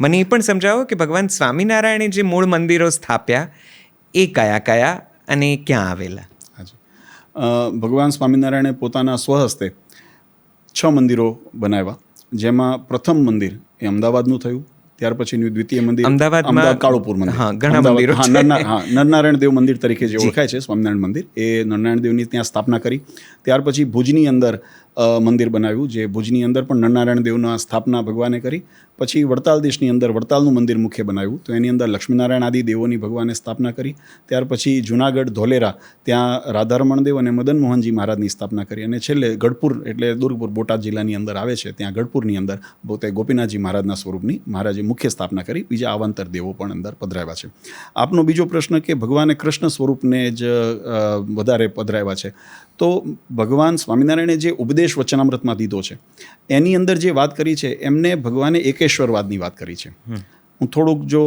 મને એ પણ સમજાવો કે ભગવાન સ્વામિનારાયણે જે મૂળ મંદિરો સ્થાપ્યા એ કયા કયા અને ક્યાં આવેલા? હાજી, ભગવાન સ્વામિનારાયણે પોતાના સ્વહસ્તે 6 મંદિરો બનાવ્યા, જેમાં પ્રથમ મંદિર એ અમદાવાદનું થયું. ત્યાર પછીનું દ્વિતીય મંદિર અમદાવાદ કાળુપુર મંદિર, ઘણા મંદિરો છે. નરનારાયણ દેવ મંદિર તરીકે જે ઓળખાય છે સ્વામિનારાયણ મંદિર, એ નરનારાયણ દેવની ત્યાં સ્થાપના કરી. ત્યાર પછી ભુજની અંદર મંદિર બનાવ્યું, જે ભુજની અંદર પણ નરનારાયણ દેવના સ્થાપના ભગવાને કરી. પછી વડતાલ દેશની અંદર વડતાલનું મંદિર મુખ્ય બનાવ્યું, તો એની અંદર લક્ષ્મીનારાયણ આદિ દેવોની ભગવાને સ્થાપના કરી. ત્યાર પછી જુનાગઢ ધોલેરા, ત્યાં રાધારમણ દેવ અને મદન મોહનજી મહારાજની સ્થાપના કરી. અને છેલ્લે ગઢપુર એટલે દુર્ગપુર બોટાદ જિલ્લાની અંદર આવે છે, ત્યાં ગઢપુરની અંદર પોતે ગોપીનાથજી મહારાજના સ્વરૂપની મહારાજે મુખ્ય સ્થાપના કરી. બીજા આવાંતર દેવો પણ અંદર પધરાવ્યા છે. આપનો બીજો પ્રશ્ન કે ભગવાને કૃષ્ણ સ્વરૂપને જ વધારે પધરાવ્યા છે, તો ભગવાન સ્વામિનારાયણે જે ઉપદેશ વચનામૃતમાં દીધો છે એની અંદર જે વાત કરી છે, એમને ભગવાને એકેશ્વરવાદની વાત કરી છે. હું થોડુંક જો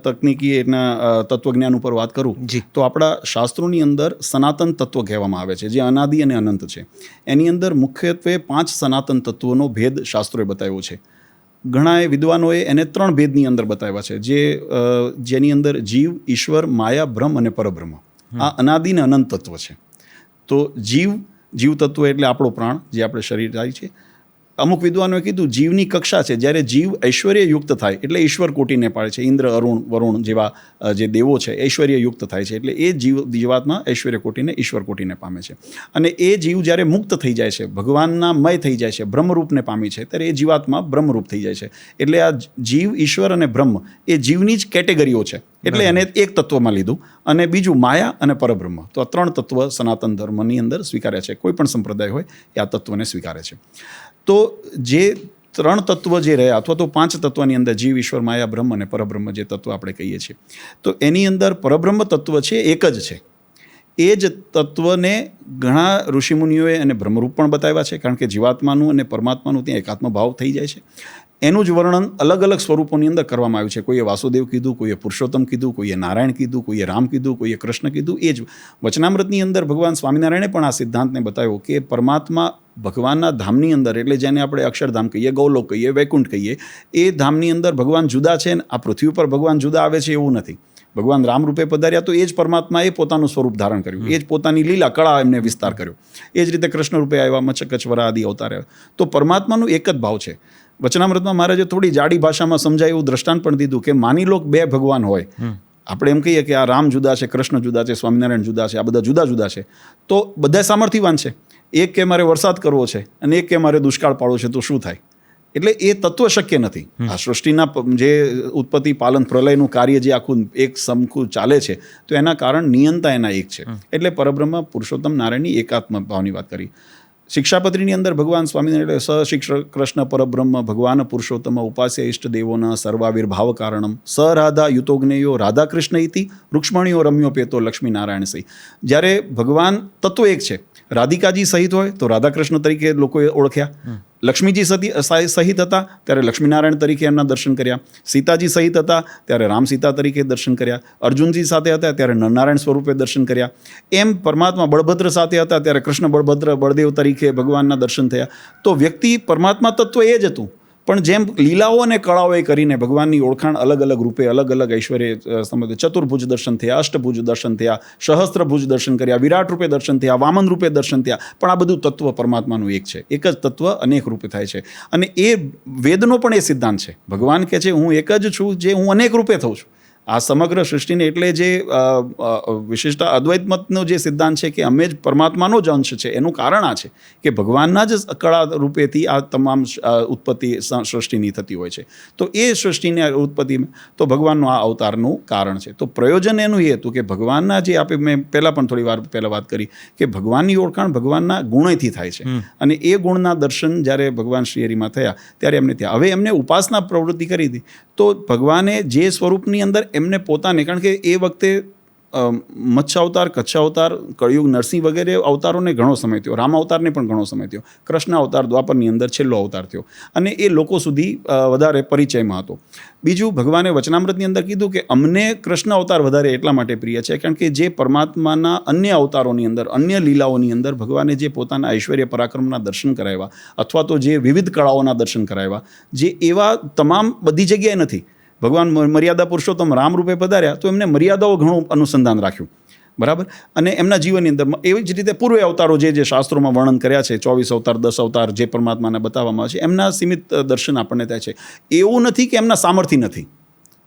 તકનીકી એના તત્વજ્ઞાન ઉપર વાત કરું તો આપણા શાસ્ત્રોની અંદર સનાતન તત્વ કહેવામાં આવે છે, જે અનાદિ અને અનંત છે. એની અંદર મુખ્યત્વે 5 સનાતન તત્વોનો ભેદ શાસ્ત્રોએ બતાવ્યો છે. ઘણા વિદ્વાનોએ એને 3 ભેદની અંદર બતાવ્યા છે, જેની અંદર જીવ, ઈશ્વર, માયા, બ્રહ્મ અને પરબ્રહ્મ. આ અનાદિ અને અનંત તત્વ છે. તો જીવ તત્વ એટલે આપણો પ્રાણ, જે આપણે શરીર થાય છે. અમુક વિદ્વાનોએ કીધું જીવની કક્ષા છે, જ્યારે જીવ ઐશ્વર્યયુક્ત થાય એટલે ઈશ્વર કોટીને પાડે છે. ઇન્દ્ર, અરુણ, વરુણ જેવા જે દેવો છે ઐશ્વર્યયુક્ત થાય છે, એટલે એ જીવાત્મા ઐશ્વર્ય કોટીને ઈશ્વર કોટીને પામે છે. અને એ જીવ જ્યારે મુક્ત થઈ જાય છે, ભગવાનના મય થઈ જાય છે, બ્રહ્મરૂપને પામી છે, ત્યારે એ જીવાત્મા બ્રહ્મરૂપ થઈ જાય છે. એટલે આ જીવ, ઈશ્વર અને બ્રહ્મ એ જીવની જ કેટેગરીઓ છે, એટલે એને એક તત્વમાં લીધું. અને બીજું માયા અને પરબ્રહ્મ, તો આ 3 તત્વ સનાતન ધર્મની અંદર સ્વીકાર્યા છે. કોઈ પણ સંપ્રદાય હોય એ આ તત્વને સ્વીકારે છે. તો જે 3 તત્વ જે રહ્યા, અથવા તો 5 તત્વની અંદર જીવ, ઈશ્વર, માયા, બ્રહ્મ અને પરબ્રહ્મ જે તત્વ આપણે કહીએ છીએ, તો એની અંદર પરબ્રહ્મ તત્વ છે એક જ છે. એ જ તત્વને ઘણા ઋષિમુનિઓએ એને બ્રહ્મરૂપ પણ બતાવ્યા છે, કારણ કે જીવાત્માનું અને પરમાત્માનું ત્યાં એકાત્મ ભાવ થઈ જાય છે. એનું જ વર્ણન અલગ અલગ સ્વરૂપોની અંદર કરવામાં આવ્યું છે. કોઈએ વાસુદેવ કીધું, કોઈએ પુરુષોત્તમ કીધું, કોઈએ નારાયણ કીધું, કોઈએ રામ કીધું, કોઈએ કૃષ્ણ કીધું. એ જ વચનામૃતની અંદર ભગવાન સ્વામિનારાયણે પણ આ સિદ્ધાંતને બતાવ્યો કે પરમાત્મા ભગવાનના ધામની અંદર, એટલે જેને આપણે અક્ષરધામ કહીએ, ગૌલોક કહીએ, વૈકુંઠ કહીએ, એ ધામની અંદર ભગવાન જુદા છે. આ પૃથ્વી ઉપર ભગવાન જુદા આવે છે એવું નથી. ભગવાન રામ રૂપે પધાર્યા, તો એ જ પરમાત્માએ પોતાનું સ્વરૂપ ધારણ કર્યું, એ જ પોતાની લીલા કળા એમને વિસ્તાર કર્યો. એ જ રીતે કૃષ્ણ રૂપે આવ્યા, મચ્છ કચ્છવરા આદિ અવતાર આવ્યા. તો પરમાત્માનું એક જ ભાવ છે. વચનામૃતમાં મહારાજે થોડી જાડી ભાષામાં સમજાય એવું દ્રષ્ટાંત પણ દીધું કે માની લો 2 ભગવાન હોય. આપણે એમ કહીએ કે આ રામ જુદા છે, કૃષ્ણ જુદા છે, સ્વામિનારાયણ જુદા છે, આ બધા જુદા જુદા છે, તો બધા સામર્થ્યવાન છે. એક કે મારે વરસાદ કરવો છે અને એક કે મારે દુષ્કાળ પાડવો છે, તો શું થાય? એટલે એ તત્વ શક્ય નથી. આ સૃષ્ટિના જે ઉત્પત્તિ, પાલન, પ્રલયનું કાર્ય જે આખું એક સમખું ચાલે છે, તો એના કારણ નિયંતા એના એક છે. એટલે પરબ્રહ્મ પુરુષોત્તમ નારાયણની એકાત્મ ભાવની વાત કરી. શિક્ષાપત્રીની અંદર ભગવાન સ્વામિનારાયણ શિક્ષ કૃષ્ણ પરબ્રહ્મ ભગવાન પુરુષોત્તમ ઉપાસ્ય ઇષ્ટ દેવોના સર્વાવિર્ભાવ કારણમ સ રાધા યુતોગ્નેયો રાધા કૃષ્ણ ઇતિ રૂક્ષ્મણીઓ રમ્યોપેતો લક્ષ્મીનારાયણ સહિત. જ્યારે ભગવાન તત્વ એક છે, રાધિકાજી સહિત હોય તો રાધાકૃષ્ણ તરીકે લોકોએ ઓળખ્યા, લક્ષ્મીજી સહિત હતા ત્યારે લક્ષ્મીનારાયણ તરીકે એમના દર્શન કર્યા, સીતાજી સહિત હતા ત્યારે રામ સીતા તરીકે દર્શન કર્યા, અર્જુનજી સાથે હતા ત્યારે નરનારાયણ સ્વરૂપે દર્શન કર્યા. એમ પરમાત્મા બળભદ્ર સાથે હતા ત્યારે કૃષ્ણ બળભદ્ર બળદેવ તરીકે ભગવાનના દર્શન થયા. તો વ્યક્તિ પરમાત્મા તત્વ એ જ હતું, પણ જેમ લીલાઓ અને કળાઓએ કરીને ભગવાનની ઓળખાણ અલગ અલગ રૂપે, અલગ અલગ ઐશ્વર્ય સંબંધિત ચતુર્ભુજ દર્શન થયા, અષ્ટભુજ દર્શન થયા, સહસ્ત્રભુજ દર્શન કર્યા, વિરાટ રૂપે દર્શન થયા, વામન રૂપે દર્શન થયા, પણ આ બધું તત્વ પરમાત્માનું એક છે. એક જ તત્વ અનેક રૂપે થાય છે. અને એ વેદનો પણ એ સિદ્ધાંત છે. ભગવાન કહે છે હું એક જ છું, જે હું અનેક રૂપે થઉં છું. આ સમગ્ર સૃષ્ટિને, એટલે જે વિશિષ્ટ અદ્વૈત મતનો જે સિદ્ધાંત છે કે અમે જ પરમાત્માનો જ અંશ છે, એનું કારણ આ છે કે ભગવાનના જ કળા રૂપેથી આ તમામ ઉત્પત્તિ સૃષ્ટિની થતી હોય છે. તો એ સૃષ્ટિની ઉત્પત્તિ તો ભગવાનનું આ અવતારનું કારણ છે. તો પ્રયોજન એનું એ હતું કે ભગવાનના જે મેં પહેલાં પણ થોડી વાર પહેલાં વાત કરી કે ભગવાનની ઓળખાણ ભગવાનના ગુણોથી થાય છે. અને એ ગુણના દર્શન જ્યારે ભગવાન શ્રીહરિમાં થયા ત્યારે એમને થયા. હવે એમને ઉપાસના પ્રવૃત્તિ કરી હતી, તો ભગવાને જે સ્વરૂપની અંદર એમને પોતાને, કારણ કે એ વખતે મત્સ્ય અવતાર, કચ્છ અવતાર, કળિયુગ નરસિંહ વગેરે અવતારોને ઘણો સમય થયો, રામ અવતારને પણ ઘણો સમય થયો, કૃષ્ણ અવતાર દ્વાપરની અંદર છેલ્લો અવતાર થયો અને એ લોકો સુધી વધારે પરિચયમાં હતો. બીજું, ભગવાને વચનામૃતની અંદર કીધું કે અમને કૃષ્ણ અવતાર વધારે એટલા માટે પ્રિય છે કારણ કે જે પરમાત્માના અન્ય અવતારોની અંદર, અન્ય લીલાઓની અંદર ભગવાને જે પોતાના ઐશ્વર્ય પરાક્રમના દર્શન કરાવ્યા અથવા તો જે વિવિધ કળાઓના દર્શન કરાવ્યા, જે એવા તમામ બધી જગ્યાએ નથી. ભગવાન મર્યાદા પુરુષોત્તમ રામ રૂપે પધાર્યા તો એમને મર્યાદાઓ ઘણું અનુસંધાન રાખ્યું, બરાબર. અને એમના જીવનની અંદર એવી જ રીતે પૂર્વે અવતારો જે શાસ્ત્રોમાં વર્ણન કર્યા છે, 24 અવતાર, 10 અવતાર જે પરમાત્માને બતાવવામાં આવે છે, એમના સીમિત દર્શન આપણને થાય છે. એવું નથી કે એમના સામર્થ્ય નથી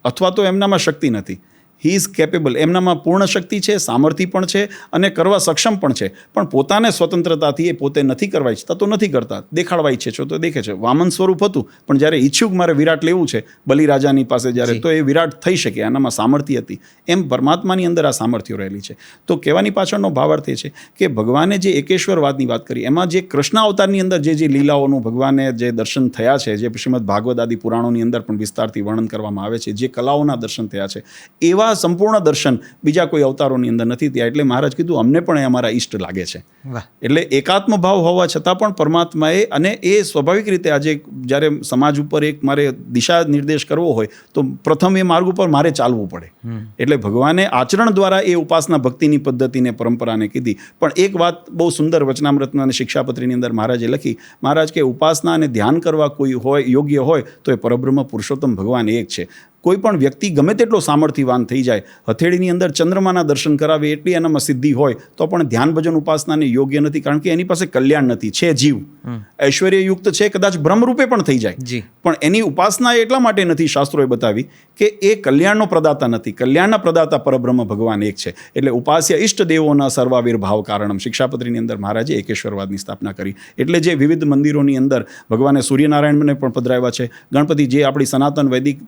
અથવા તો એમનામાં શક્તિ નથી. હી ઇઝ કેપેબલ, એમનામાં પૂર્ણ શક્તિ છે, સામર્થ્ય પણ છે અને કરવા સક્ષમ પણ છે, પણ પોતાને સ્વતંત્રતાથી એ પોતે નથી કરવા ઈચ્છતા તો નથી કરતા, દેખાડવા ઈચ્છે છે તો દેખે છે. વામન સ્વરૂપ હતું પણ જ્યારે ઈચ્છ્યું મારે વિરાટ લેવું છે બલિરાજાની પાસે જ્યારે, તો એ વિરાટ થઈ શકે, આનામાં સામર્થ્ય હતી. એમ પરમાત્માની અંદર આ સામર્થ્યો રહેલી છે. તો કહેવાની પાછળનો ભાવાર્થ એ છે કે ભગવાને જે એકેશ્વરવાદની વાત કરી, એમાં જે કૃષ્ણ અવતારની અંદર જે લીલાઓનું ભગવાને જે દર્શન થયા છે, જે શ્રીમદ ભાગવત આદિ પુરાણોની અંદર પણ વિસ્તારથી વર્ણન કરવામાં આવે છે, જે કલાઓના દર્શન થયા છે, એવા સંપૂર્ણ દર્શન બીજા કોઈ અવતારોની અંદર નથી થયા. એટલે મહારાજ કીધું અમને પણ એ અમારા ઈષ્ટ લાગે છે. એટલે એકાત્મ ભાવ હોવા છતાં પણ પરમાત્માએ, અને એ સ્વાભાવિક રીતે આજે જ્યારે સમાજ ઉપર એક મારે દિશા નિર્દેશ કરવો હોય તો પ્રથમ એ માર્ગ ઉપર મારે ચાલવું પડે. એટલે ભગવાને આચરણ દ્વારા એ ઉપાસના ભક્તિની પદ્ધતિને, પરંપરાને કીધી. પણ એક વાત બહુ સુંદર વચનામૃતના અને શિક્ષાપત્રીની અંદર મહારાજે લખી, મહારાજ કે ઉપાસના અને ધ્યાન કરવા કોઈ હોય, યોગ્ય હોય તો એ પરબ્રહ્મ પુરુષોત્તમ ભગવાન એક છે. કોઈ પણ વ્યક્તિ ગમે તેટલો સામર્થ્યવાન થઈ જાય, હથેળીની અંદર ચંદ્રમાના દર્શન કરાવે એટલી એનામાં સિદ્ધિ હોય તો પણ ધ્યાન ભજન ઉપાસનાને યોગ્ય નથી, કારણ કે એની પાસે કલ્યાણ નથી. છે જીવ, ઐશ્વર્યયુક્ત છે, કદાચ બ્રહ્મરૂપે પણ થઈ જાય, પણ એની ઉપાસના એટલા માટે નથી શાસ્ત્રોએ બતાવી કે એ કલ્યાણનો પ્રદાતા નથી. કલ્યાણના પ્રદાતા પરબ્રહ્મ ભગવાન એક છે. એટલે ઉપાસ્ય ઇષ્ટ દેવોના સર્વાવિર્ભાવ કારણમ, શિક્ષાપત્રીની અંદર મહારાજે એકેશ્વરવાદની સ્થાપના કરી. એટલે જે વિવિધ મંદિરોની અંદર ભગવાને સૂર્યનારાયણને પણ પધરાવ્યા છે, ગણપતિ જે આપણી સનાતન વૈદિક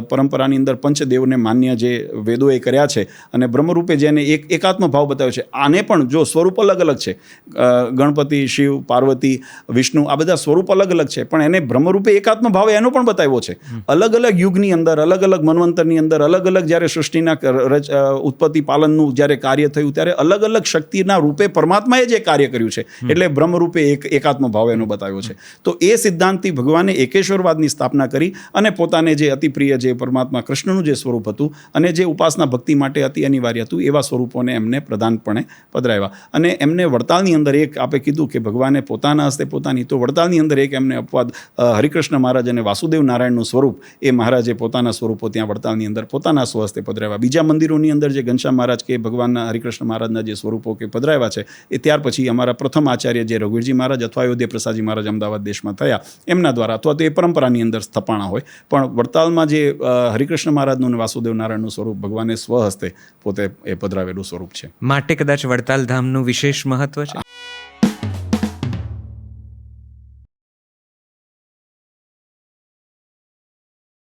પરંપરાની અંદર પંચદેવને માન્ય જે વેદોએ કર્યા છે, અને બ્રહ્મરૂપે જેને એકાત્મ ભાવ બતાવ્યો છે, આને પણ જો સ્વરૂપ અલગ અલગ છે, ગણપતિ, શિવ, પાર્વતી, વિષ્ણુ, આ બધા સ્વરૂપ અલગ અલગ છે, પણ એને બ્રહ્મરૂપે એકાત્મ ભાવ એનો પણ બતાવ્યો છે. અલગ અલગ યુગની અંદર, અલગ અલગ મન્વંતરની અંદર, અલગ અલગ જ્યારે સૃષ્ટિના ઉત્પત્તિ પાલનનું જ્યારે કાર્ય થયું ત્યારે અલગ અલગ શક્તિના રૂપે પરમાત્માએ જે કાર્ય કર્યું છે, એટલે બ્રહ્મરૂપે એકાત્મ ભાવ એનો બતાવ્યો છે. તો એ સિદ્ધાંતથી ભગવાને એકેશ્વરવાદની સ્થાપના કરી અને પોતાને જે અતિ પ્રિય, જે પરમાત્મા કૃષ્ણનું જે સ્વરૂપ હતું અને જે ઉપાસના ભક્તિ માટે અતિ અનિવાર્ય હતું, એવા સ્વરૂપોને એમને પ્રધાનપણે પધરાવ્યા. અને એમને વડતાલની અંદર એક આપે કીધું કે ભગવાને પોતાના હસ્તે પોતાની, તો વડતાલની અંદર એક એમને અપવાદ, હરિકૃષ્ણ મહારાજ અને વાસુદેવ નારાયણનું સ્વરૂપ, એ મહારાજે પોતાના સ્વરૂપો ત્યાં વડતાલની અંદર પોતાના સ્વહસ્તે પધરાવ્યા. બીજા મંદિરોની અંદર જે ઘનશ્યામ મહારાજ કે ભગવાનના હરિકૃષ્ણ મહારાજના જે સ્વરૂપો કે પધરાવ્યા છે, એ ત્યાર પછી અમારા પ્રથમ આચાર્ય જે રઘુવીરજી મહારાજ અથવા અયોધ્યા પ્રસાદજી મહારાજ અમદાવાદ દેશમાં થયા, એમના દ્વારા અથવા તો એ પરંપરાની અંદર સ્થપાણા હોય. પણ વડતાલમાં જે હરિકૃષ્ણ મહારાજનું અને વાસુદેવ નારાયણનું સ્વરૂપ ભગવાને સ્વહસ્તે પોતે એ પધરાવેલું સ્વરૂપ છે. માટે કદાચ વડતાલ ધામનું વિશેષ મહત્વ છે.